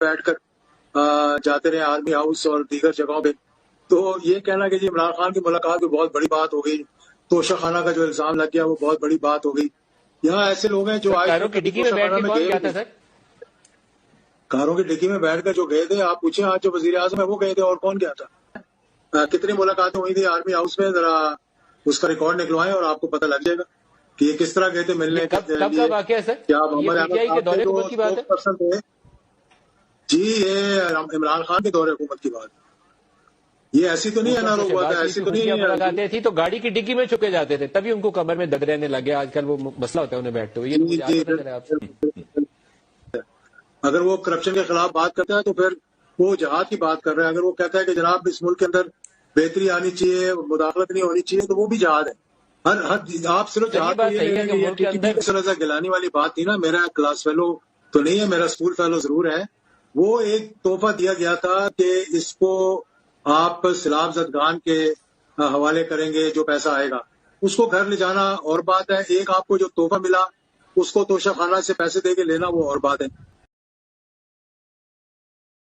بیٹھ کر جاتے رہے آرمی ہاؤس اور دیگر جگہوں پہ. تو یہ کہنا کہ جی عمران خان کی ملاقات بھی بہت بڑی بات ہو گئی, توشہ خانہ کا جو الزام لگ گیا وہ بہت بڑی بات ہو گئی. یہاں ایسے لوگ ہیں جو کاروں کی ڈگی میں بیٹھ کے کون کیا تھا سر؟ کاروں کی ڈگی میں بیٹھ کر جو گئے تھے, آپ پوچھیں آج جو وزیر اعظم ہے وہ گئے تھے, اور کون گیا تھا؟ کتنی ملاقاتیں ہوئی تھی آرمی ہاؤس میں, ذرا اس کا ریکارڈ نکلوائیں اور آپ کو پتہ لگ جائے گا کہ یہ کس طرح گئے تھے ملنے. کب کا واقعہ ہے سر؟ کیا محمد احمد کے دورے حکومت کی بات ہے؟ جی یہ عمران خان کے دور حکومت کی بات. یہ ایسی تو نہیں ہے نا ہوا تھا, ایسی تو نہیں ملاقاتیں تھی تو گاڑی کی ڈگی میں چھپے جاتے تھے, تبھی ان کو کمر میں درد رہنے لگے. آج کل وہ مسئلہ ہوتا ہے انہیں بیٹھتے ہوئے. اگر وہ کرپشن کے خلاف بات کرتا ہے تو پھر وہ جہاد کی بات کر رہا ہے. اگر وہ کہتا ہے کہ جناب اس ملک کے اندر بہتری آنی چاہیے, مداخلت نہیں ہونی چاہیے, تو وہ بھی جہاد ہے. آپ صرف جہاد گلانی والی بات تھی نا. میرا کلاس فیلو تو نہیں ہے, میرا اسکول فیلو ضرور ہے. وہ ایک تحفہ دیا گیا تھا کہ اس کو آپ سیلاب زدگان کے حوالے کریں گے, جو پیسہ آئے گا اس کو گھر لے جانا اور بات ہے. ایک آپ کو جو تحفہ ملا اس کو توشہ خانہ سے پیسے دے کے لینا وہ اور بات ہے.